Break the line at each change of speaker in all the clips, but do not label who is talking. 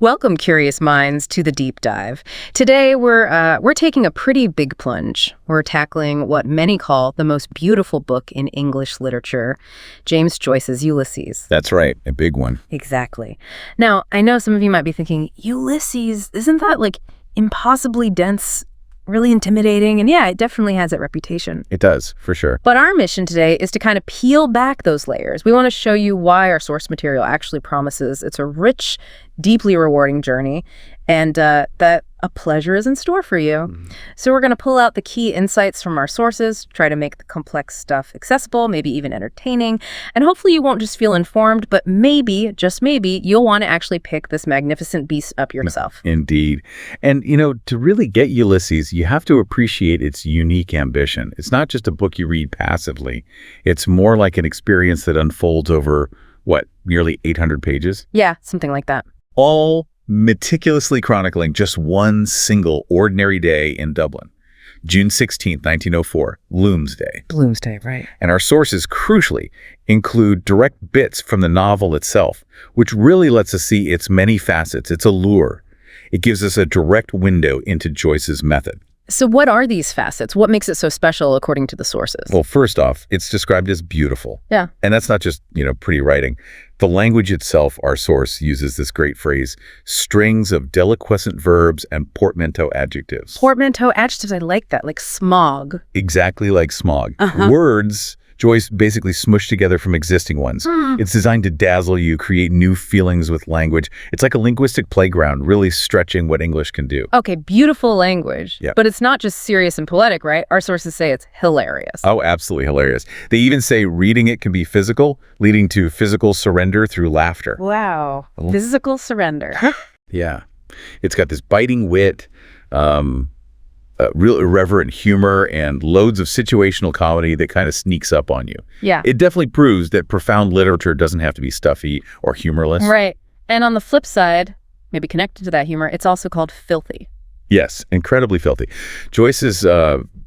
Welcome, curious minds, to the deep dive. Today, we're taking a pretty big plunge. We're tackling what many call the most beautiful book in English literature, James Joyce's Ulysses.
That's right, a big one.
Exactly. Now, I know some of you might be thinking, Ulysses, isn't that like impossibly dense, really intimidating? And yeah, it definitely has that reputation.
It does, for sure.
But our mission today is to kind of peel back those layers. We want to show you why our source material actually promises it's a rich, deeply rewarding journey, and that a pleasure is in store for you. So we're going to pull out the key insights from our sources, try to make the complex stuff accessible, maybe even entertaining, and hopefully you won't just feel informed, but maybe, just maybe, you'll want to actually pick this magnificent beast up yourself.
Indeed. And, to really get Ulysses, you have to appreciate its unique ambition. It's not just a book you read passively. It's more like an experience that unfolds over, nearly 800 pages?
Yeah, something like that.
All meticulously chronicling just one single ordinary day in Dublin. June 16th, 1904, Bloom's Day.
Bloom's Day, right.
And our sources, crucially, include direct bits from the novel itself, which really lets us see its many facets, its allure. It gives us a direct window into Joyce's method.
So what are these facets? What makes it so special according to the sources?
Well, first off, it's described as beautiful.
Yeah.
And that's not just, pretty writing. The language itself, our source uses this great phrase, strings of deliquescent verbs and portmanteau adjectives.
Portmanteau adjectives, I like that, like smog.
Exactly like smog.
Uh-huh.
Words, Joyce basically smushed together from existing ones. It's designed to dazzle you, create new feelings with language. It's like a linguistic playground, really stretching what English can do.
Okay, beautiful language.
Yep.
But it's not just serious and poetic, right? Our sources say it's hilarious.
Oh, absolutely hilarious. They even say reading it can be physical, leading to physical surrender through laughter.
Wow. Physical surrender.
Yeah. It's got this biting wit, real irreverent humor, and loads of situational comedy that kind of sneaks up on you.
Yeah.
It definitely proves that profound literature doesn't have to be stuffy or humorless.
Right. And on the flip side, maybe connected to that humor, it's also called filthy.
Yes, incredibly filthy. Joyce's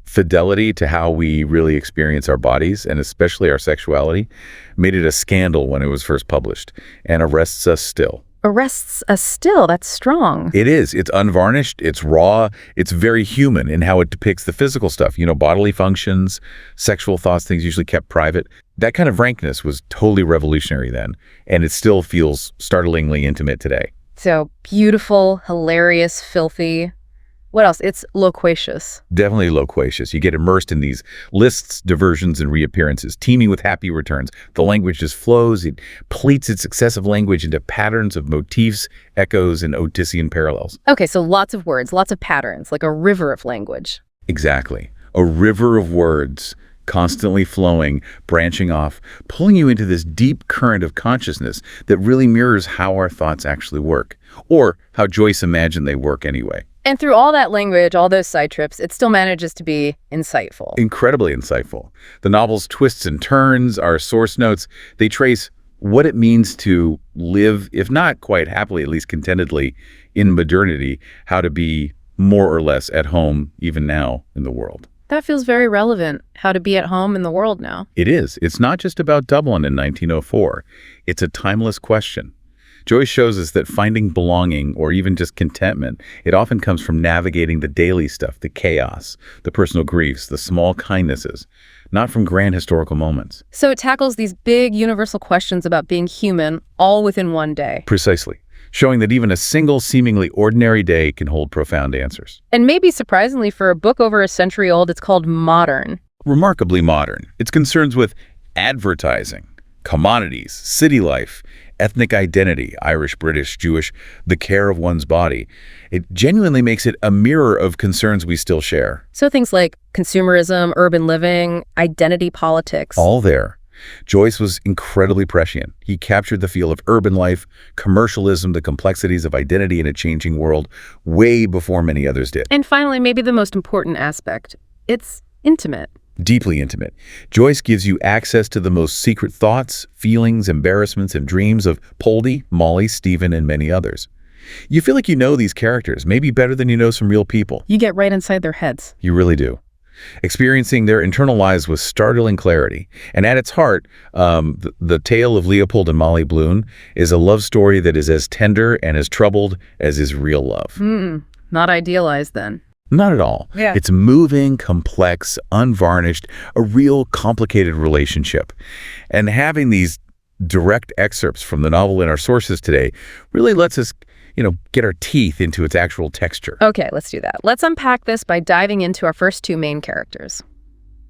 fidelity to how we really experience our bodies, and especially our sexuality, made it a scandal when it was first published, and arrests us still.
Arrests us still. That's strong.
It is. It's unvarnished. It's raw. It's very human in how it depicts the physical stuff. Bodily functions, sexual thoughts, things usually kept private. That kind of rankness was totally revolutionary then, and it still feels startlingly intimate today.
So beautiful, hilarious, filthy. What else? It's loquacious.
Definitely loquacious. You get immersed in these lists, diversions, and reappearances, teeming with happy returns. The language just flows. It pleats its excessive language into patterns of motifs, echoes, and Odyssean parallels.
Okay, so lots of words, lots of patterns, like a river of language.
Exactly. A river of words, constantly flowing, branching off, pulling you into this deep current of consciousness that really mirrors how our thoughts actually work, or how Joyce imagined they work anyway.
And through all that language, all those side trips, it still manages to be insightful.
Incredibly insightful. The novel's twists and turns, our source notes, they trace what it means to live, if not quite happily, at least contentedly, in modernity, how to be more or less at home even now in the world.
That feels very relevant, how to be at home in the world now.
It is. It's not just about Dublin in 1904. It's a timeless question. Joyce shows us that finding belonging, or even just contentment, it often comes from navigating the daily stuff, the chaos, the personal griefs, the small kindnesses, not from grand historical moments.
So it tackles these big universal questions about being human all within one day.
Precisely. Showing that even a single seemingly ordinary day can hold profound answers.
And maybe surprisingly, for a book over a century old, it's called modern.
Remarkably modern. Its concerns with advertising, commodities, city life, ethnic identity, Irish, British, Jewish, the care of one's body. It genuinely makes it a mirror of concerns we still share.
So things like consumerism, urban living, identity politics.
All there. Joyce was incredibly prescient. He captured the feel of urban life, commercialism, the complexities of identity in a changing world, way before many others did.
And finally, maybe the most important aspect, it's intimate.
Deeply intimate. Joyce gives you access to the most secret thoughts, feelings, embarrassments, and dreams of Poldy, Molly, Stephen, and many others. You feel like you know these characters, maybe better than you know some real people.
You get right inside their heads.
You really do. experiencing their internal lives with startling clarity. And at its heart, the tale of Leopold and Molly Bloom is a love story that is as tender and as troubled as is real love.
Not idealized then.
Not at all.
Yeah.
It's moving, complex, unvarnished, a real complicated relationship. And having these direct excerpts from the novel in our sources today really lets us, get our teeth into its actual texture.
Okay, let's do that. Let's unpack this by diving into our first two main characters.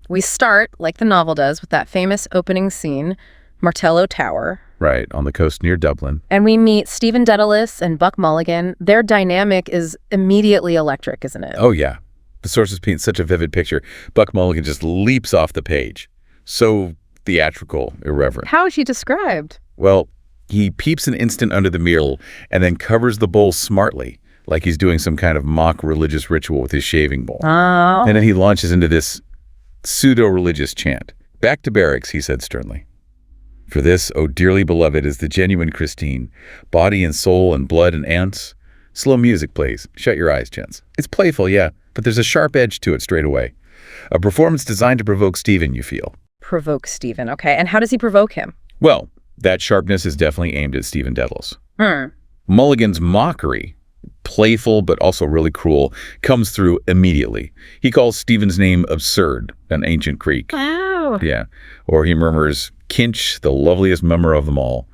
We start, like the novel does, with that famous opening scene, Martello Tower.
Right, on the coast near Dublin.
And we meet Stephen Dedalus and Buck Mulligan. Their dynamic is immediately electric, isn't it?
Oh, yeah. The sources paint such a vivid picture. Buck Mulligan just leaps off the page. So theatrical, irreverent.
How is he described?
Well, he peeps an instant under the meal and then covers the bowl smartly, like he's doing some kind of mock religious ritual with his shaving bowl.
Oh.
And then he launches into this pseudo-religious chant. "Back to barracks," he said sternly. "For this, oh dearly beloved, is the genuine Christine, body and soul and blood and ants." Slow music plays. Shut your eyes, gents. It's playful, yeah, but there's a sharp edge to it straight away. A performance designed to provoke Stephen, you feel.
Provoke Stephen, okay. And how does he provoke him?
Well, that sharpness is definitely aimed at Stephen Dedalus.
Hmm.
Mulligan's mockery, playful but also really cruel, comes through immediately. He calls Stephen's name absurd, an ancient Greek.
Oh.
Yeah. Or he murmurs, "Kinch, the loveliest mummer of them all."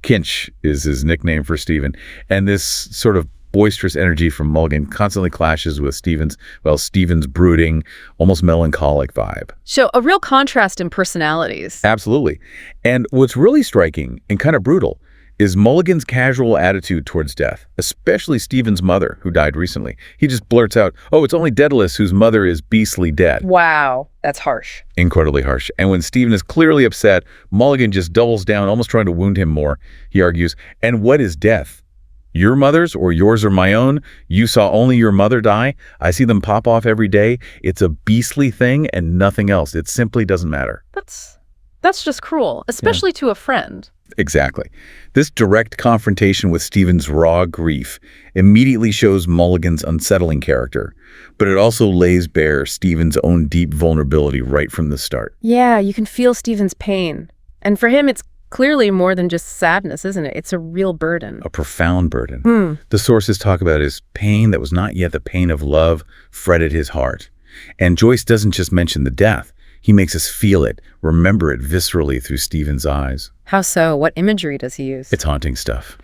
Kinch is his nickname for Stephen. And this sort of boisterous energy from Mulligan constantly clashes with Stephen's brooding, almost melancholic vibe.
So a real contrast in personalities.
Absolutely. And what's really striking and kind of brutal is Mulligan's casual attitude towards death, especially Stephen's mother, who died recently. He just blurts out, "Oh, it's only Dedalus whose mother is beastly dead."
Wow, that's harsh.
Incredibly harsh. And when Stephen is clearly upset, Mulligan just doubles down, almost trying to wound him more. He argues, "And what is death? Your mother's or yours or my own? You saw only your mother die? I see them pop off every day. It's a beastly thing and nothing else. It simply doesn't matter."
That's just cruel, especially to a friend.
Exactly. This direct confrontation with Stephen's raw grief immediately shows Mulligan's unsettling character, but it also lays bare Stephen's own deep vulnerability right from the start.
Yeah, you can feel Stephen's pain. And for him, it's clearly more than just sadness, isn't it? It's a real burden.
A profound burden. The sources talk about his pain that was not yet the pain of love fretted his heart. And Joyce doesn't just mention the death. He makes us feel it, remember it viscerally through Stephen's eyes.
How so? What imagery does he use?
It's haunting stuff.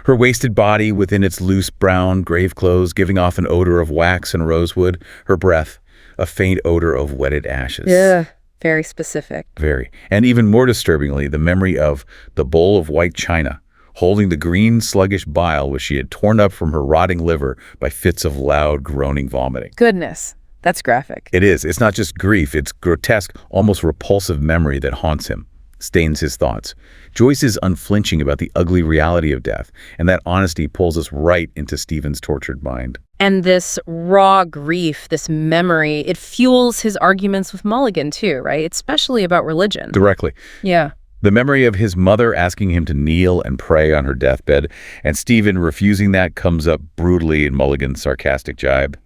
Her wasted body within its loose brown grave clothes giving off an odor of wax and rosewood. Her breath, a faint odor of wetted ashes.
Yeah, very specific.
Very. And even more disturbingly, the memory of the bowl of white china, holding the green, sluggish bile which she had torn up from her rotting liver by fits of loud, groaning vomiting.
Goodness. That's graphic.
It is. It's not just grief. It's grotesque, almost repulsive memory that haunts him, stains his thoughts. Joyce is unflinching about the ugly reality of death, and that honesty pulls us right into Stephen's tortured mind.
And this raw grief, this memory, it fuels his arguments with Mulligan too, right? Especially about religion.
Directly.
Yeah.
The memory of his mother asking him to kneel and pray on her deathbed, and Stephen refusing that comes up brutally in Mulligan's sarcastic jibe.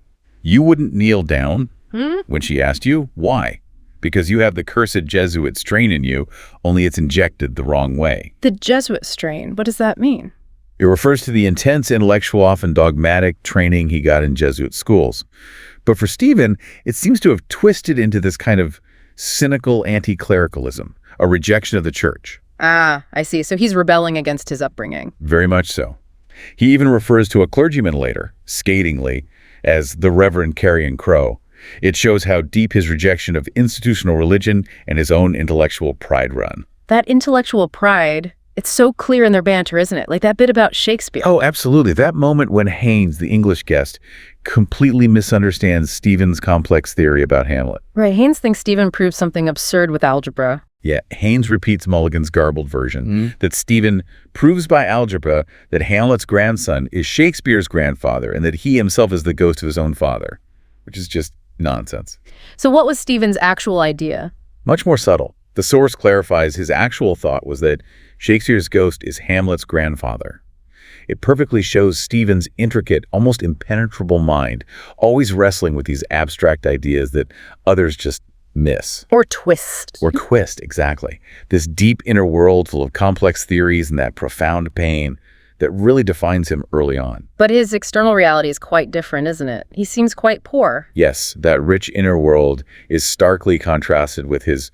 "You wouldn't kneel down?" When she asked you, "Why?" "Because you have the cursed Jesuit strain in you, only it's injected the wrong way."
The Jesuit strain, what does that mean?
It refers to the intense intellectual, often dogmatic training he got in Jesuit schools. But for Stephen, it seems to have twisted into this kind of cynical anti-clericalism, a rejection of the church.
Ah, I see. So he's rebelling against his upbringing.
Very much so. He even refers to a clergyman later, scathingly, as the Reverend Carrion Crow. It shows how deep his rejection of institutional religion and his own intellectual pride run.
That intellectual pride, it's so clear in their banter, isn't it? Like that bit about Shakespeare.
Oh, absolutely. That moment when Haynes, the English guest, completely misunderstands Stephen's complex theory about Hamlet.
Right. Haynes thinks Stephen proved something absurd with algebra.
Yeah, Haynes repeats Mulligan's garbled version, that Stephen proves by algebra that Hamlet's grandson is Shakespeare's grandfather and that he himself is the ghost of his own father, which is just nonsense.
So what was Stephen's actual idea?
Much more subtle. The source clarifies his actual thought was that Shakespeare's ghost is Hamlet's grandfather. It perfectly shows Stephen's intricate, almost impenetrable mind, always wrestling with these abstract ideas that others just miss.
Or twist.
Or twist, exactly. This deep inner world full of complex theories and that profound pain that really defines him early on.
But his external reality is quite different, isn't it? He seems quite poor.
Yes, that rich inner world is starkly contrasted with his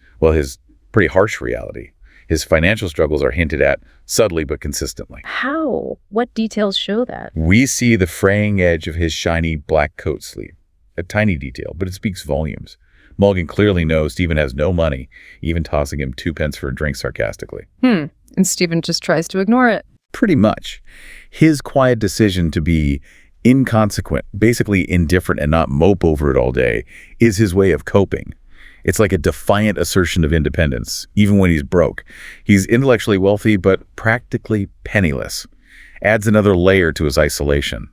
pretty harsh reality. His financial struggles are hinted at subtly but consistently.
How? What details show that?
We see the fraying edge of his shiny black coat sleeve. A tiny detail, but it speaks volumes. Mulligan clearly knows Stephen has no money, even tossing him 2 pence for a drink sarcastically.
And Stephen just tries to ignore it.
Pretty much. His quiet decision to be inconsequent, basically indifferent and not mope over it all day, is his way of coping. It's like a defiant assertion of independence, even when he's broke. He's intellectually wealthy, but practically penniless. Adds another layer to his isolation.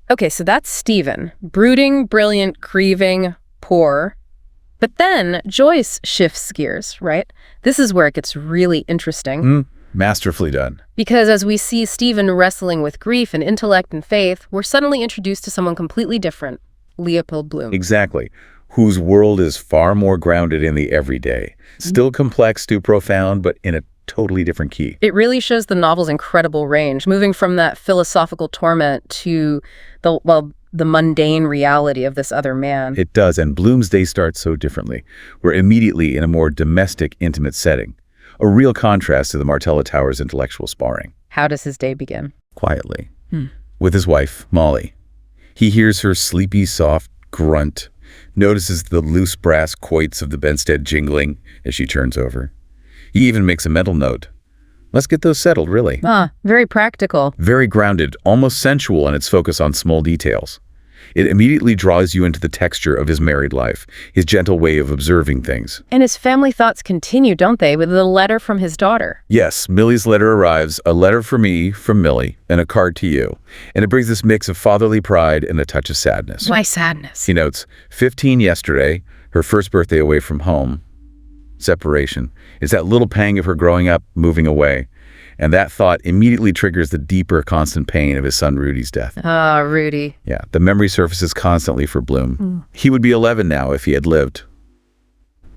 Okay, so that's Stephen. Brooding, brilliant, grieving, poor. But then Joyce shifts gears, right? This is where it gets really interesting.
Masterfully done.
Because as we see Stephen wrestling with grief and intellect and faith, we're suddenly introduced to someone completely different, Leopold Bloom.
Exactly. Whose world is far more grounded in the everyday. Still complex to profound, but in a totally different key.
It really shows the novel's incredible range, moving from that philosophical torment to the mundane reality of this other man.
It does, and Bloom's day starts so differently. We're immediately in a more domestic, intimate setting. A real contrast to the Martella Tower's intellectual sparring.
How does his day begin?
Quietly. With his wife, Molly. He hears her sleepy, soft grunt, notices the loose brass quoits of the bedstead jingling as she turns over. He even makes a mental note. Let's get those settled, really.
Very practical.
Very grounded, almost sensual in its focus on small details. It immediately draws you into the texture of his married life, his gentle way of observing things.
And his family thoughts continue, don't they, with a letter from his daughter?
Yes, Millie's letter arrives, a letter for me from Millie, and a card to you. And it brings this mix of fatherly pride and a touch of sadness.
Why sadness?
He notes, 15 yesterday, her first birthday away from home. Separation. It's that little pang of her growing up, moving away. And that thought immediately triggers the deeper, constant pain of his son Rudy's death.
Rudy.
Yeah, the memory surfaces constantly for Bloom. He would be 11 now if he had lived.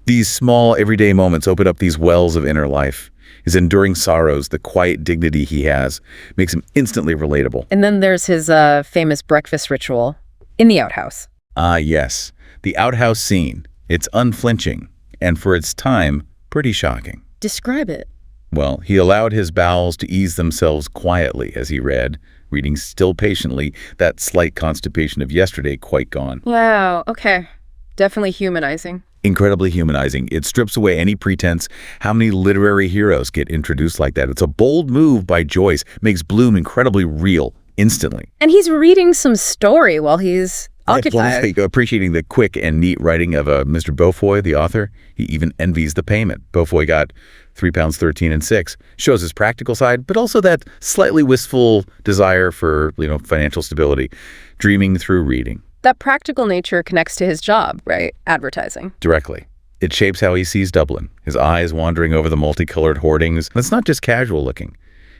These small, everyday moments open up these wells of inner life. His enduring sorrows, the quiet dignity he has, makes him instantly relatable.
And then there's his famous breakfast ritual in the outhouse.
Yes. The outhouse scene. It's unflinching, and for its time, pretty shocking.
Describe it.
Well, he allowed his bowels to ease themselves quietly as he read, reading still patiently, that slight constipation of yesterday quite gone.
Wow, okay. Definitely humanizing.
Incredibly humanizing. It strips away any pretense. How many literary heroes get introduced like that? It's a bold move by Joyce, makes Bloom incredibly real, instantly.
And he's reading some story while he's occupied.
Appreciating the quick and neat writing of Mr. Beaufoy, the author. He even envies the payment. Beaufoy got £3.13 6. Shows his practical side, but also that slightly wistful desire for, financial stability, dreaming through reading.
That practical nature connects to his job, right? Advertising.
Directly. It shapes how he sees Dublin, his eyes wandering over the multicolored hoardings. It's not just casual looking.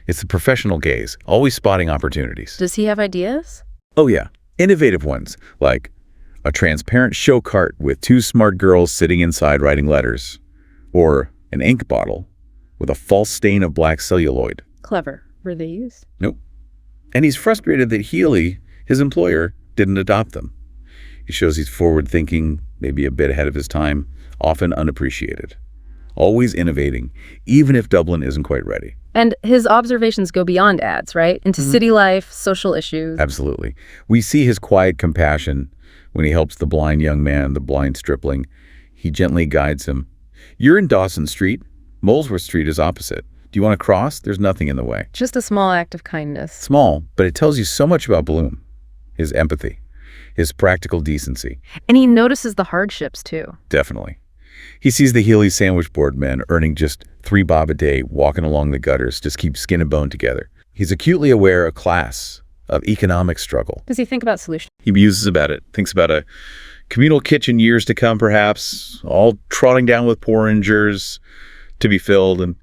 It's the professional gaze, always spotting opportunities.
Does he have ideas?
Oh yeah, innovative ones, like a transparent show cart with 2 smart girls sitting inside writing letters, or an ink bottle with a false stain of black celluloid.
Clever. Were they used?
Nope. And he's frustrated that Healy, his employer, didn't adopt them. He shows he's forward-thinking, maybe a bit ahead of his time, often unappreciated. Always innovating, even if Dublin isn't quite ready.
And his observations go beyond ads, right? Into city life, social issues.
Absolutely. We see his quiet compassion when he helps the blind young man, the blind stripling. He gently guides him. You're in Dawson Street. Molesworth Street is opposite. Do you want to cross? There's nothing in the way.
Just a small act of kindness.
Small, but it tells you so much about Bloom. His empathy, his practical decency.
And he notices the hardships, too.
Definitely. He sees the Healy sandwich board men earning just $3 bob a day, walking along the gutters, just keep skin and bone together. He's acutely aware of class, of economic struggle.
Does he think about solutions?
He muses about it, thinks about a communal kitchen years to come, perhaps, all trotting down with porringers to be filled, and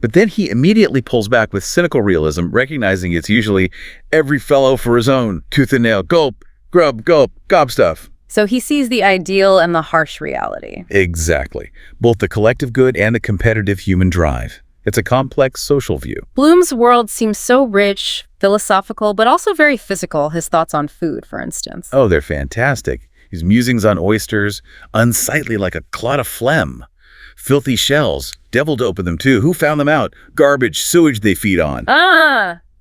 But then he immediately pulls back with cynical realism, recognizing it's usually every fellow for his own, tooth and nail, gulp, grub, gulp, gob stuff.
So he sees the ideal and the harsh reality.
Exactly. Both the collective good and the competitive human drive. It's a complex social view.
Bloom's world seems so rich, philosophical, but also very physical, his thoughts on food, for instance.
Oh, they're fantastic. His musings on oysters, unsightly like a clot of phlegm. Filthy shells, devil to open them too. Who found them out? Garbage, sewage they feed on.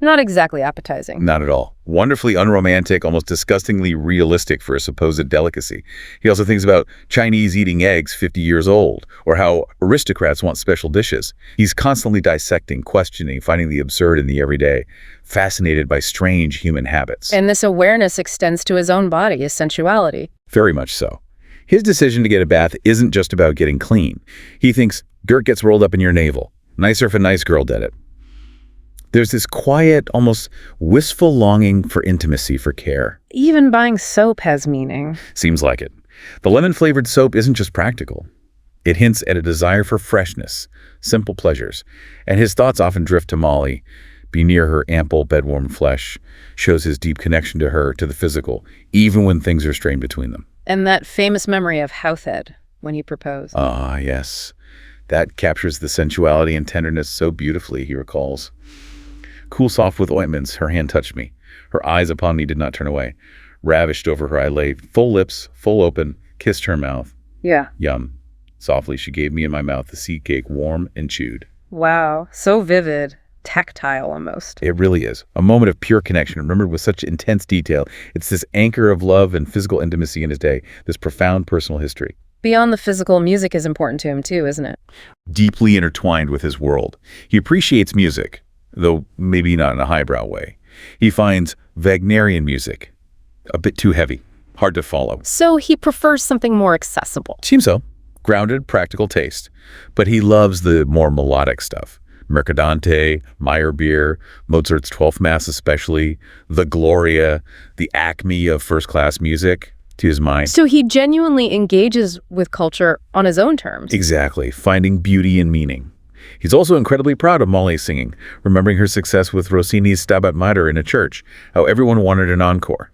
Not exactly appetizing.
Not at all. Wonderfully unromantic, almost disgustingly realistic for a supposed delicacy. He also thinks about Chinese eating eggs 50 years old, or how aristocrats want special dishes. He's constantly dissecting, questioning, finding the absurd in the everyday, fascinated by strange human habits.
And this awareness extends to his own body, his sensuality.
Very much so. His decision to get a bath isn't just about getting clean. He thinks, dirt gets rolled up in your navel. Nicer if a nice girl did it. There's this quiet, almost wistful longing for intimacy, for care.
Even buying soap has meaning.
Seems like it. The lemon-flavored soap isn't just practical. It hints at a desire for freshness, simple pleasures. And his thoughts often drift to Molly, be near her ample, bed-warm flesh, shows his deep connection to her, to the physical, even when things are strained between them.
And that famous memory of Howthed, when he proposed.
Ah, yes. That captures the sensuality and tenderness so beautifully, he recalls. Cool soft with ointments, her hand touched me. Her eyes upon me did not turn away. Ravished over her, I lay, full lips, full open, kissed her mouth.
Yeah.
Yum. Softly, she gave me in my mouth the seed cake, warm and chewed.
Wow. So vivid. Tactile, almost.
It really is. A moment of pure connection, remembered with such intense detail. It's this anchor of love and physical intimacy in his day, this profound personal history.
Beyond the physical, music is important to him too, isn't it?
Deeply intertwined with his world. He appreciates music, though maybe not in a highbrow way. He finds Wagnerian music a bit too heavy, hard to follow.
So he prefers something more accessible.
Seems so. Grounded, practical taste. But he loves the more melodic stuff. Mercadante, Meyerbeer, Mozart's 12th Mass especially, the Gloria, the acme of first-class music, to his mind.
So he genuinely engages with culture on his own terms.
Exactly, finding beauty and meaning. He's also incredibly proud of Molly's singing, remembering her success with Rossini's Stabat Mater in a church, how everyone wanted an encore.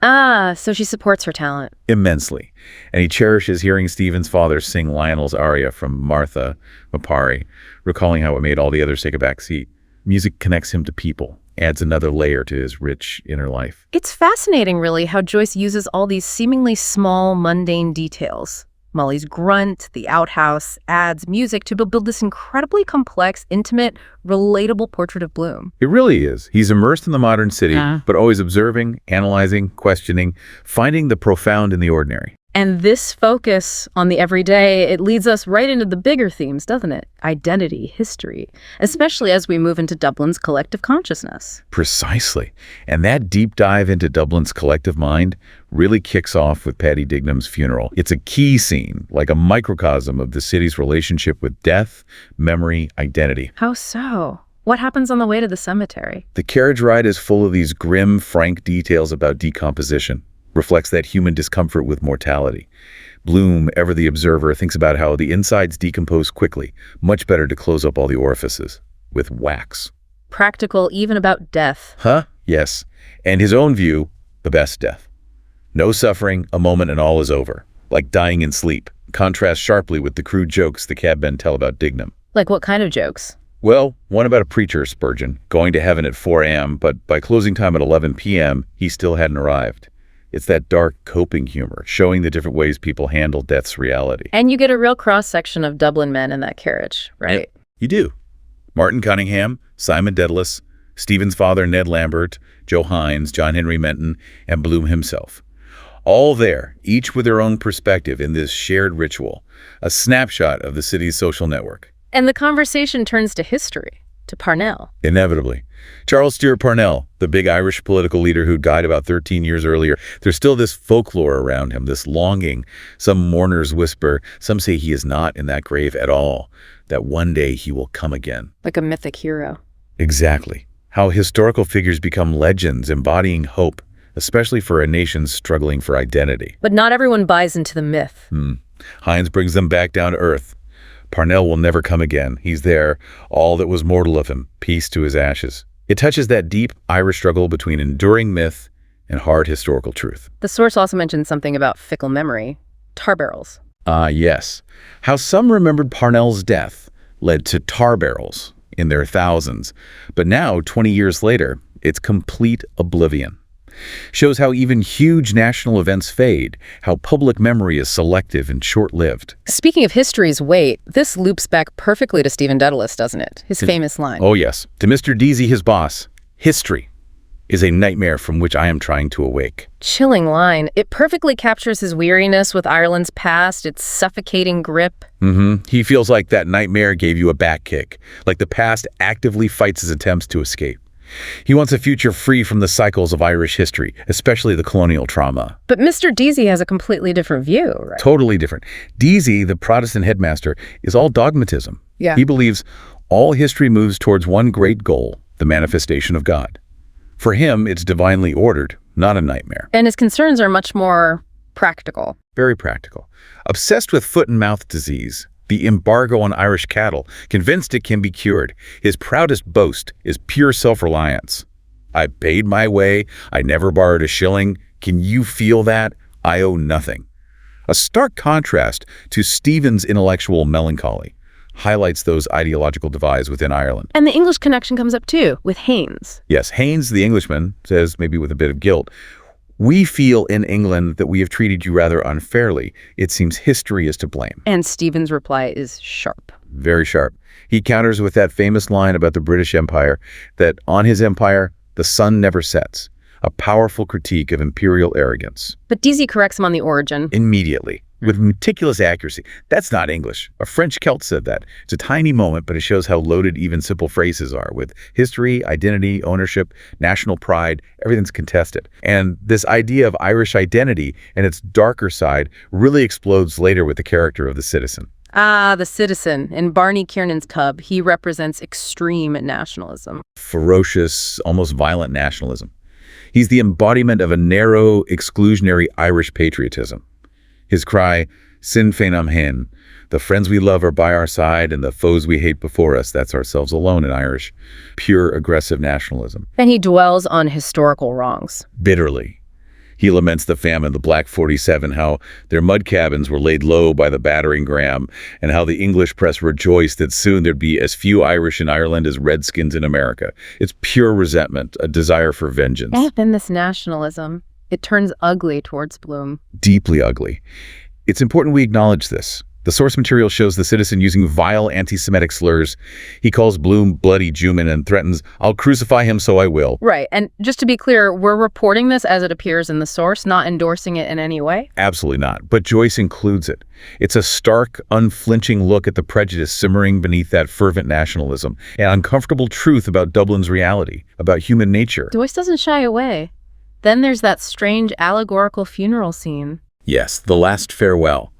So she supports her talent.
Immensely. And he cherishes hearing Stephen's father sing Lionel's aria from Martha Mapari, recalling how it made all the others take a back seat. Music connects him to people, adds another layer to his rich inner life.
It's fascinating, really, how Joyce uses all these seemingly small, mundane details. Molly's grunt, the outhouse, adds music to build this incredibly complex, intimate, relatable portrait of Bloom.
It really is. He's immersed in the modern city, but always observing, analyzing, questioning, finding the profound in the ordinary.
And this focus on the everyday, it leads us right into the bigger themes, doesn't it? Identity, history, especially as we move into Dublin's collective consciousness.
Precisely. And that deep dive into Dublin's collective mind really kicks off with Paddy Dignam's funeral. It's a key scene, like a microcosm of the city's relationship with death, memory, identity.
How so? What happens on the way to the cemetery?
The carriage ride is full of these grim, frank details about decomposition. Reflects that human discomfort with mortality. Bloom, ever the observer, thinks about how the insides decompose quickly. Much better to close up all the orifices with wax.
Practical even about death.
Huh? Yes. And his own view, the best death. No suffering, a moment and all is over. Like dying in sleep. Contrasts sharply with the crude jokes the cabmen tell about Dignam.
Like what kind of jokes?
Well, one about a preacher, Spurgeon, going to heaven at 4 a.m., but by closing time at 11 p.m., he still hadn't arrived. It's that dark coping humor, showing the different ways people handle death's reality.
And you get a real cross-section of Dublin men in that carriage, right?
Yeah, you do. Martin Cunningham, Simon Dedalus, Stephen's father Ned Lambert, Joe Hines, John Henry Menton, and Bloom himself. All there, each with their own perspective in this shared ritual, a snapshot of the city's social network.
And the conversation turns to history, to Parnell.
Inevitably. Charles Stewart Parnell, the big Irish political leader who died about 13 years earlier, there's still this folklore around him, this longing. Some mourners whisper, some say he is not in that grave at all, that one day he will come again.
Like a mythic hero.
Exactly. How historical figures become legends embodying hope, especially for a nation struggling for identity.
But not everyone buys into the myth.
Hines brings them back down to earth. Parnell will never come again. He's there, all that was mortal of him, peace to his ashes. It touches that deep Irish struggle between enduring myth and hard historical truth.
The source also mentions something about fickle memory, tar barrels.
Yes. How some remembered Parnell's death led to tar barrels in their thousands. But now, 20 years later, it's complete oblivion. Shows how even huge national events fade, how public memory is selective and short-lived.
Speaking of history's weight, this loops back perfectly to Stephen Dedalus, doesn't it? His famous line.
Oh, yes. To Mr. Deasy, his boss, history is a nightmare from which I am trying to awake.
Chilling line. It perfectly captures his weariness with Ireland's past, its suffocating grip.
He feels like that nightmare gave you a back kick, like the past actively fights his attempts to escape. He wants a future free from the cycles of Irish history, especially the colonial trauma.
But Mr. Deasy has a completely different view, right?
Totally different. Deasy, the Protestant headmaster, is all dogmatism.
Yeah.
He believes all history moves towards one great goal, the manifestation of God. For him, it's divinely ordered, not a nightmare.
And his concerns are much more practical.
Very practical. Obsessed with foot and mouth disease, the embargo on Irish cattle, convinced it can be cured. His proudest boast is pure self-reliance. I paid my way. I never borrowed a shilling. Can you feel that? I owe nothing. A stark contrast to Stephen's intellectual melancholy highlights those ideological divides within Ireland.
And the English connection comes up too, with Haynes.
Yes, Haynes, the Englishman, says, maybe with a bit of guilt, we feel in England that we have treated you rather unfairly. It seems history is to blame.
And Stephen's reply is sharp.
Very sharp. He counters with that famous line about the British Empire, that on his empire, the sun never sets. A powerful critique of imperial arrogance.
But Deasy corrects him on the origin.
Immediately, with meticulous accuracy. That's not English. A French Celt said that. It's a tiny moment, but it shows how loaded even simple phrases are. With history, identity, ownership, national pride, everything's contested. And this idea of Irish identity and its darker side really explodes later with the character of the citizen.
Ah, the citizen. In Barney Kiernan's Cub, he represents extreme nationalism.
Ferocious, almost violent nationalism. He's the embodiment of a narrow, exclusionary Irish patriotism. His cry, Sinn Féin am hen, the friends we love are by our side and the foes we hate before us, that's ourselves alone in Irish. Pure aggressive nationalism.
And he dwells on historical wrongs.
Bitterly. He laments the famine, the Black 47, how their mud cabins were laid low by the battering ram, and how the English press rejoiced that soon there'd be as few Irish in Ireland as Redskins in America. It's pure resentment, a desire for vengeance.
And then this nationalism, it turns ugly towards Bloom.
Deeply ugly. It's important we acknowledge this. The source material shows the citizen using vile anti-Semitic slurs. He calls Bloom bloody Jewman and threatens, I'll crucify him so I will.
Right, and just to be clear, we're reporting this as it appears in the source, not endorsing it in any way?
Absolutely not, but Joyce includes it. It's a stark, unflinching look at the prejudice simmering beneath that fervent nationalism, an uncomfortable truth about Dublin's reality, about human nature.
Joyce doesn't shy away. Then there's that strange allegorical funeral scene.
Yes, the last farewell.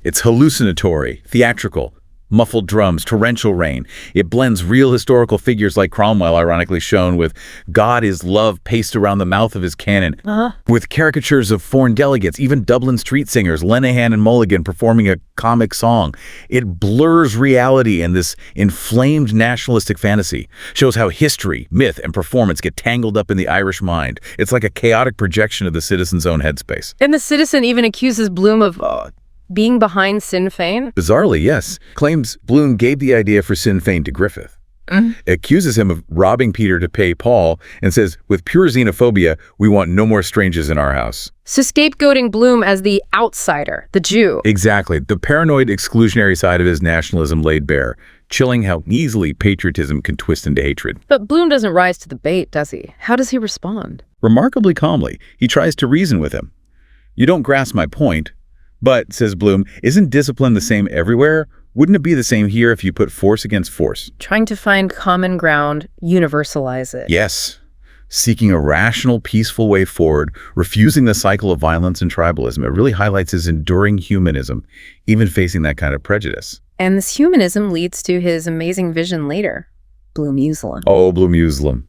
It's hallucinatory, theatrical, muffled drums, torrential rain. It blends real historical figures like Cromwell, ironically shown, with God is love pasted around the mouth of his cannon, with caricatures of foreign delegates, even Dublin street singers, Lenihan and Mulligan performing a comic song. It blurs reality and this inflamed nationalistic fantasy, shows how history, myth, and performance get tangled up in the Irish mind. It's like a chaotic projection of the citizen's own headspace.
And the citizen even accuses Bloom of being behind Sinn Féin?
Bizarrely, yes. Claims Bloom gave the idea for Sinn Féin to Griffith. Accuses him of robbing Peter to pay Paul, and says, with pure xenophobia, we want no more strangers in our house.
So scapegoating Bloom as the outsider, the Jew.
Exactly. The paranoid exclusionary side of his nationalism laid bare, chilling how easily patriotism can twist into hatred.
But Bloom doesn't rise to the bait, does he? How does he respond?
Remarkably calmly, he tries to reason with him. You don't grasp my point. But, says Bloom, isn't discipline the same everywhere? Wouldn't it be the same here if you put force against force?
Trying to find common ground, universalize it.
Yes. Seeking a rational, peaceful way forward, refusing the cycle of violence and tribalism. It really highlights his enduring humanism, even facing that kind of prejudice.
And this humanism leads to his amazing vision later, Bloomusalem.
Oh, Bloomusalem.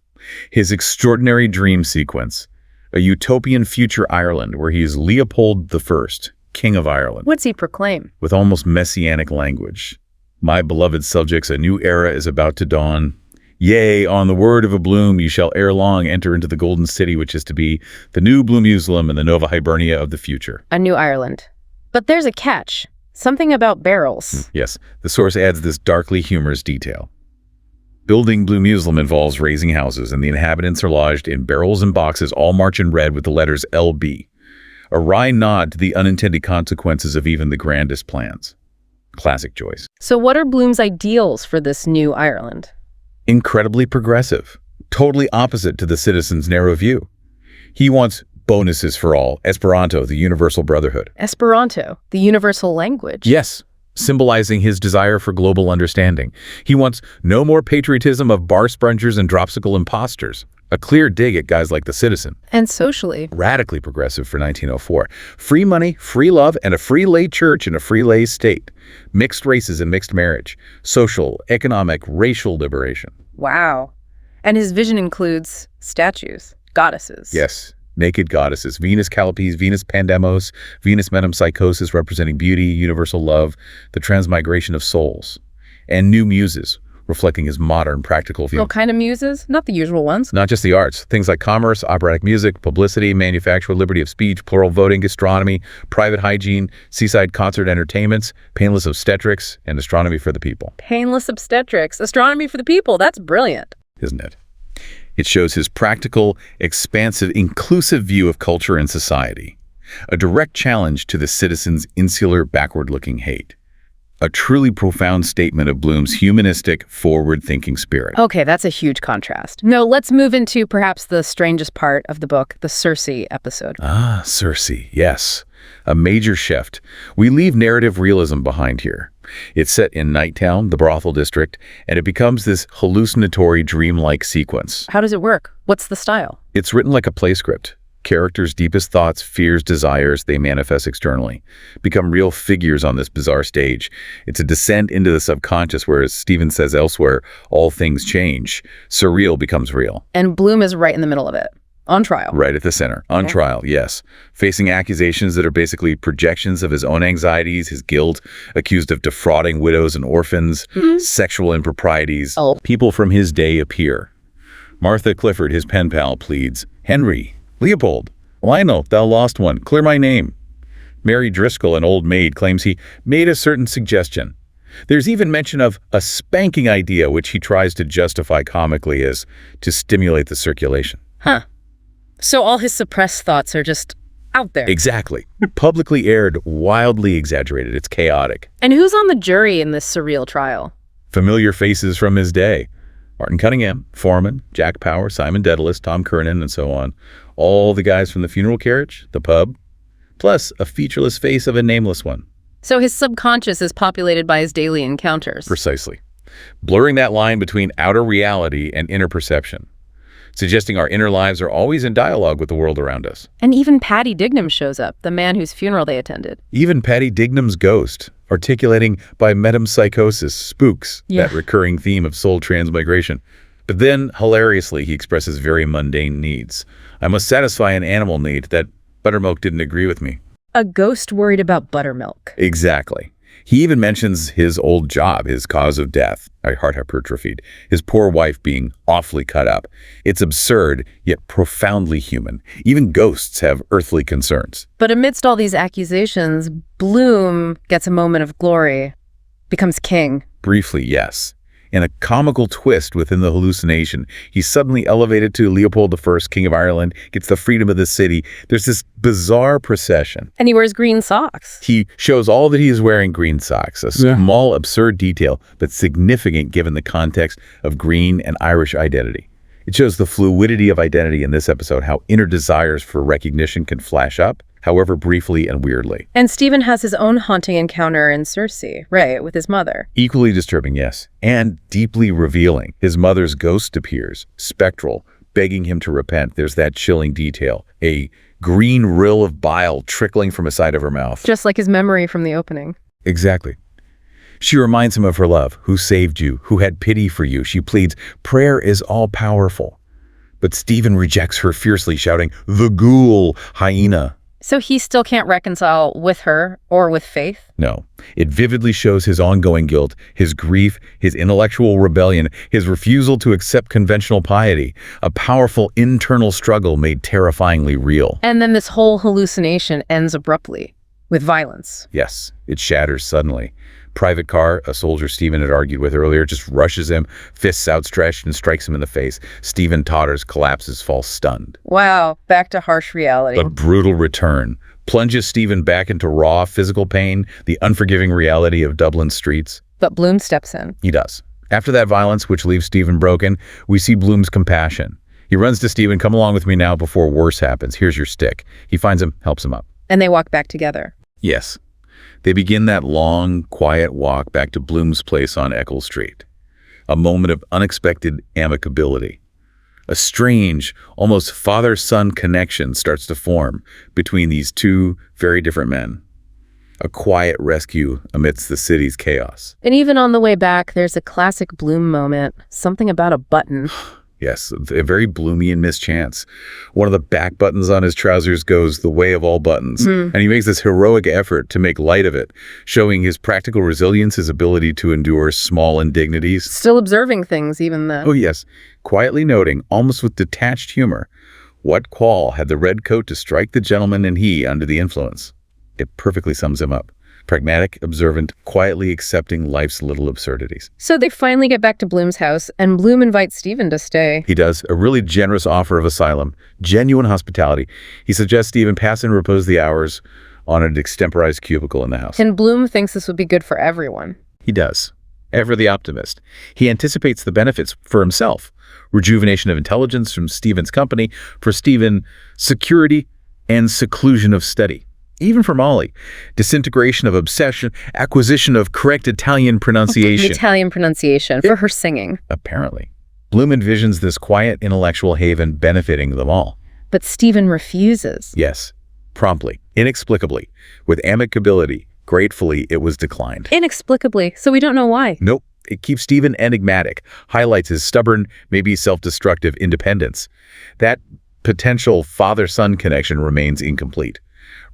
His extraordinary dream sequence. A utopian future Ireland where he is Leopold I, King of Ireland.
What's he proclaim?
With almost messianic language. My beloved subjects, a new era is about to dawn. Yea, on the word of a Bloom, you shall ere long enter into the golden city, which is to be the new Bloomusalem and the Nova Hibernia of the future.
A new Ireland. But there's a catch. Something about barrels.
Yes, the source adds this darkly humorous detail. Building Bloomusalem involves raising houses, and the inhabitants are lodged in barrels and boxes, all marked in red with the letters LB. A wry nod to the unintended consequences of even the grandest plans. Classic Joyce.
So what are Bloom's ideals for this new Ireland?
Incredibly progressive, totally opposite to the citizen's narrow view. He wants bonuses for all, Esperanto, the universal brotherhood.
Esperanto, the universal language.
Yes, symbolizing his desire for global understanding. He wants no more patriotism of bar spongers and dropsical imposters. A clear dig at guys like the citizen.
And socially.
Radically progressive for 1904. Free money, free love, and a free lay church and a free lay state. Mixed races and mixed marriage. Social, economic, racial liberation.
Wow. And his vision includes statues, goddesses.
Yes. Naked goddesses, Venus Calipes, Venus Pandemos, Venus Metempsychosis representing beauty, universal love, the transmigration of souls, and new muses reflecting his modern practical view.
What kind of muses? Not the usual ones.
Not just the arts, things like commerce, operatic music, publicity, manufacture, liberty of speech, plural voting, gastronomy, private hygiene, seaside concert entertainments, painless obstetrics, and astronomy for the people.
Painless obstetrics, astronomy for the people. That's brilliant.
Isn't it? It shows his practical, expansive, inclusive view of culture and society, a direct challenge to the citizen's insular, backward-looking hate. A truly profound statement of Bloom's humanistic, forward-thinking spirit.
Okay, that's a huge contrast. No, let's move into perhaps the strangest part of the book, the Circe episode.
Ah, Circe, yes. A major shift. We leave narrative realism behind here. It's set in Nighttown, the brothel district, and it becomes this hallucinatory, dreamlike sequence.
How does it work? What's the style?
It's written like a play script. Characters' deepest thoughts, fears, desires, they manifest externally, become real figures on this bizarre stage. It's a descent into the subconscious where, as Stephen says elsewhere, all things change. Surreal becomes real.
And Bloom is right in the middle of it. On trial.
Right at the center. On trial, yes. Facing accusations that are basically projections of his own anxieties, his guilt, accused of defrauding widows and orphans, sexual improprieties. People from his day appear. Martha Clifford, his pen pal, pleads, "Henry, Leopold, Lionel, thou lost one, clear my name." Mary Driscoll, an old maid, claims he made a certain suggestion. There's even mention of a spanking idea, which he tries to justify comically as to stimulate the circulation.
Huh. So all his suppressed thoughts are just out there.
Exactly. Publicly aired, wildly exaggerated. It's chaotic.
And who's on the jury in this surreal trial?
Familiar faces from his day. Martin Cunningham, Foreman, Jack Power, Simon Dedalus, Tom Kernan, and so on. All the guys from the funeral carriage, the pub, plus a featureless face of a nameless one.
So his subconscious is populated by his daily encounters.
Precisely. Blurring that line between outer reality and inner perception, suggesting our inner lives are always in dialogue with the world around us.
And even Paddy Dignam shows up, the man whose funeral they attended.
Even Paddy Dignam's ghost, articulating by metempsychosis, spooks, that recurring theme of soul transmigration. But then, hilariously, he expresses very mundane needs. I must satisfy an animal need that buttermilk didn't agree with me.
A ghost worried about buttermilk.
Exactly. He even mentions his old job, his cause of death, heart hypertrophied, his poor wife being awfully cut up. It's absurd, yet profoundly human. Even ghosts have earthly concerns.
But amidst all these accusations, Bloom gets a moment of glory, becomes king.
Briefly, yes. In a comical twist within the hallucination, he's suddenly elevated to Leopold I, King of Ireland, gets the freedom of the city. There's this bizarre procession.
And he wears green socks.
He shows all that he is wearing green socks, a small, absurd detail, but significant given the context of green and Irish identity. It shows the fluidity of identity in this episode, how inner desires for recognition can flash up, however briefly and weirdly.
And Stephen has his own haunting encounter in Circe, right, with his mother.
Equally disturbing, yes, and deeply revealing. His mother's ghost appears, spectral, begging him to repent. There's that chilling detail, a green rill of bile trickling from the side of her mouth.
Just like his memory from the opening.
Exactly. She reminds him of her love, who saved you, who had pity for you. She pleads, prayer is all-powerful. But Stephen rejects her fiercely, shouting, the ghoul, hyena.
So he still can't reconcile with her or with faith?
No. It vividly shows his ongoing guilt, his grief, his intellectual rebellion, his refusal to accept conventional piety, a powerful internal struggle made terrifyingly real.
And then this whole hallucination ends abruptly, with violence.
Yes, it shatters suddenly. Private Carr, a soldier Stephen had argued with earlier, just rushes him, fists outstretched, and strikes him in the face. Stephen totters, collapses, falls stunned.
Wow, back to harsh reality.
A brutal return plunges Stephen back into raw physical pain, the unforgiving reality of Dublin streets.
But Bloom steps in.
He does. After that violence, which leaves Stephen broken, we see Bloom's compassion. He runs to Stephen, come along with me now before worse happens. Here's your stick. He finds him, helps him up.
And they walk back together.
Yes. They begin that long, quiet walk back to Bloom's place on Eccles Street. A moment of unexpected amicability. A strange, almost father-son connection starts to form between these two very different men. A quiet rescue amidst the city's chaos.
And even on the way back, there's a classic Bloom moment, something about a button.
Yes, a very Bloomy and mischance. One of the back buttons on his trousers goes the way of all buttons, and he makes this heroic effort to make light of it, showing his practical resilience, his ability to endure small indignities.
Still observing things even then.
Oh yes, quietly noting, almost with detached humor, what qual had the red coat to strike the gentleman and he under the influence? It perfectly sums him up. Pragmatic, observant, quietly accepting life's little absurdities.
So they finally get back to Bloom's house, and Bloom invites Stephen to stay.
He does, a really generous offer of asylum, genuine hospitality. He suggests Stephen pass and repose the hours on an extemporized cubicle in the house.
And Bloom thinks this would be good for everyone.
He does. Ever the optimist. He anticipates the benefits for himself. Rejuvenation of intelligence from Stephen's company, for Stephen, security and seclusion of study. Even for Molly, disintegration of obsession, acquisition of correct Italian pronunciation.
Italian pronunciation for her singing.
Apparently. Bloom envisions this quiet intellectual haven benefiting them all.
But Stephen refuses.
Yes, promptly, inexplicably, with amicability. Gratefully, it was declined.
Inexplicably, so we don't know why.
Nope. It keeps Stephen enigmatic, highlights his stubborn, maybe self-destructive independence. That potential father-son connection remains incomplete.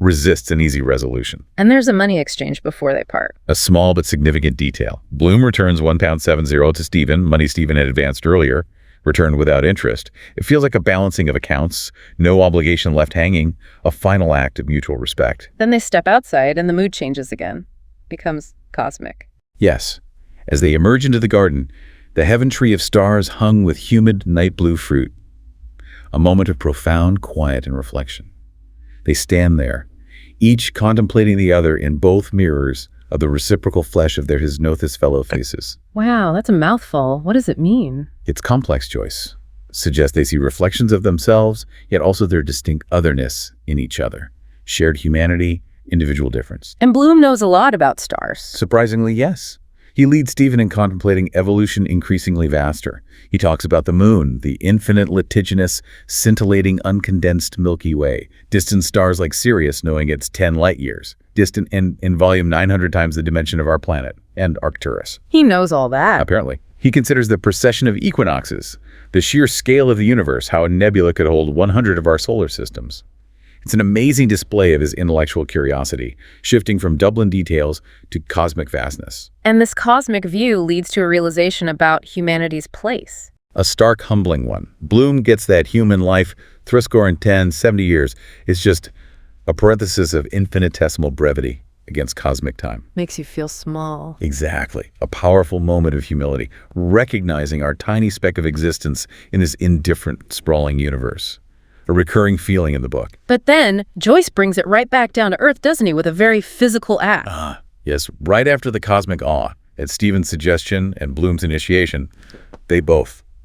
Resists an easy resolution.
And there's a money exchange before they part.
A small but significant detail. Bloom returns £1.70 to Stephen, money Stephen had advanced earlier, returned without interest. It feels like a balancing of accounts, no obligation left hanging, a final act of mutual respect.
Then they step outside and the mood changes again. Becomes cosmic.
Yes. As they emerge into the garden, the heaven tree of stars hung with humid night blue fruit. A moment of profound quiet and reflection. They stand there, each contemplating the other in both mirrors of the reciprocal flesh of their his fellow faces.
Wow, that's a mouthful. What does it mean?
It's complex, Joyce. Suggests they see reflections of themselves, yet also their distinct otherness in each other. Shared humanity, individual difference.
And Bloom knows a lot about stars.
Surprisingly, yes. He leads Stephen in contemplating evolution increasingly vaster. He talks about the moon, the infinite litigious, scintillating, uncondensed Milky Way, distant stars like Sirius knowing it's 10 light years, distant in volume 900 times the dimension of our planet, and Arcturus.
He knows all that.
Apparently. He considers the precession of equinoxes, the sheer scale of the universe, how a nebula could hold 100 of our solar systems. It's an amazing display of his intellectual curiosity, shifting from Dublin details to cosmic vastness.
And this cosmic view leads to a realization about humanity's place.
A stark, humbling one. Bloom gets that human life, threescore and 10, 70 years, is just a parenthesis of infinitesimal brevity against cosmic time.
Makes you feel small.
Exactly. A powerful moment of humility, recognizing our tiny speck of existence in this indifferent, sprawling universe. A recurring feeling in the book.
But then, Joyce brings it right back down to earth, doesn't he, with a very physical act.
Yes, right after the cosmic awe, at Stephen's suggestion and Bloom's initiation, they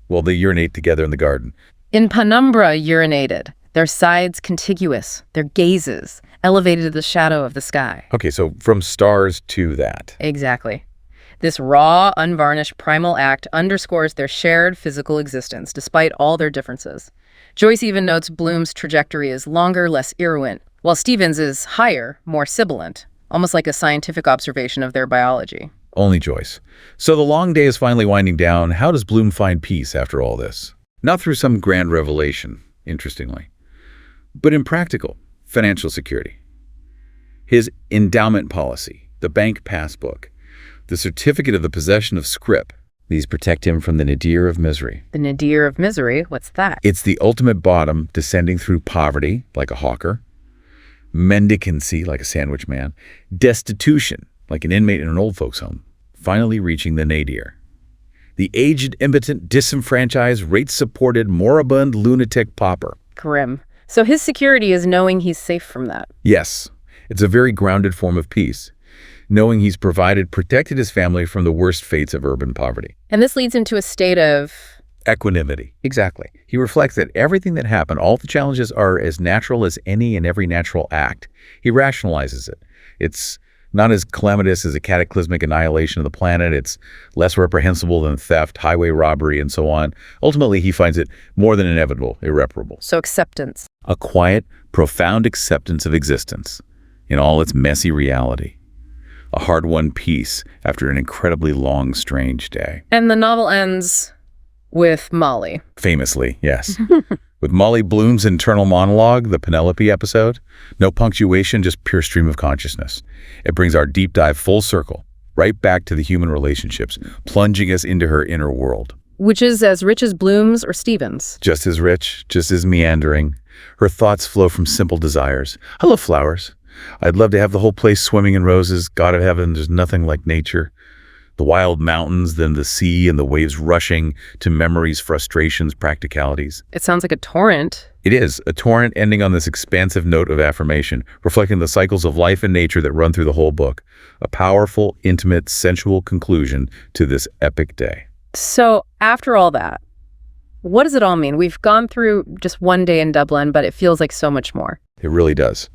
urinate together in the garden.
In penumbra urinated, their sides contiguous, their gazes elevated to the shadow of the sky.
Okay, so from stars to that.
Exactly. This raw, unvarnished primal act underscores their shared physical existence, despite all their differences. Joyce even notes Bloom's trajectory is longer, less irruent, while Stephen's is higher, more sibilant, almost like a scientific observation of their biology.
Only Joyce. So the long day is finally winding down. How does Bloom find peace after all this? Not through some grand revelation, interestingly, but in practical, financial security. His endowment policy, the bank passbook, the certificate of the possession of scrip, these protect him from the nadir of misery.
The nadir of misery? What's that?
It's the ultimate bottom descending through poverty, like a hawker, mendicancy, like a sandwich man, destitution, like an inmate in an old folks' home, finally reaching the nadir. The aged, impotent, disenfranchised, rate-supported, moribund, lunatic pauper.
Grim. So his security is knowing he's safe from that.
Yes, it's a very grounded form of peace, knowing he's protected his family from the worst fates of urban poverty.
And this leads him to a state of...
Equanimity. Exactly. He reflects that everything that happened, all the challenges are as natural as any and every natural act. He rationalizes it. It's not as calamitous as a cataclysmic annihilation of the planet. It's less reprehensible than theft, highway robbery, and so on. Ultimately, he finds it more than inevitable, irreparable.
So acceptance.
A quiet, profound acceptance of existence in all its messy reality. A hard-won peace after an incredibly long, strange day.
And the novel ends with Molly.
Famously, yes. With Molly Bloom's internal monologue, the Penelope episode, no punctuation, just pure stream of consciousness. It brings our deep dive full circle, right back to the human relationships, plunging us into her inner world.
Which is as rich as Bloom's or Stevens.
Just as rich, just as meandering. Her thoughts flow from simple desires. I love flowers. I'd love to have the whole place swimming in roses. God of heaven, there's nothing like nature. The wild mountains, then the sea and the waves rushing to memories, frustrations, practicalities.
It sounds like a torrent.
It is, a torrent ending on this expansive note of affirmation, reflecting the cycles of life and nature that run through the whole book. A powerful, intimate, sensual conclusion to this epic day.
So after all that, what does it all mean? We've gone through just one day in Dublin, but it feels like so much more.
It really does.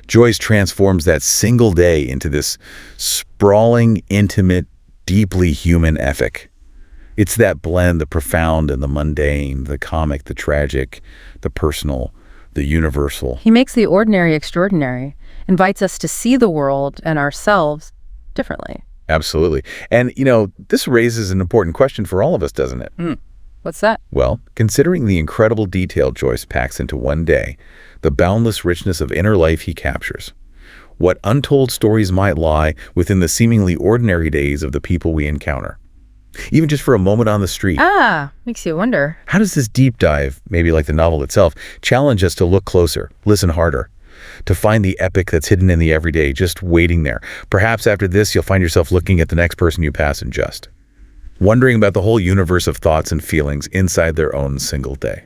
Joyce transforms that single day into this sprawling, intimate, deeply human epic. It's that blend, the profound and the mundane, the comic, the tragic, the personal, the universal.
He makes the ordinary extraordinary, invites us to see the world and ourselves differently.
Absolutely. And, this raises an important question for all of us, doesn't it?
What's that?
Well, considering the incredible detail Joyce packs into one day, the boundless richness of inner life he captures, what untold stories might lie within the seemingly ordinary days of the people we encounter. Even just for a moment on the street.
Makes you wonder.
How does this deep dive, maybe like the novel itself, challenge us to look closer, listen harder, to find the epic that's hidden in the everyday, just waiting there? Perhaps after this, you'll find yourself looking at the next person you pass and just wondering about the whole universe of thoughts and feelings inside their own single day.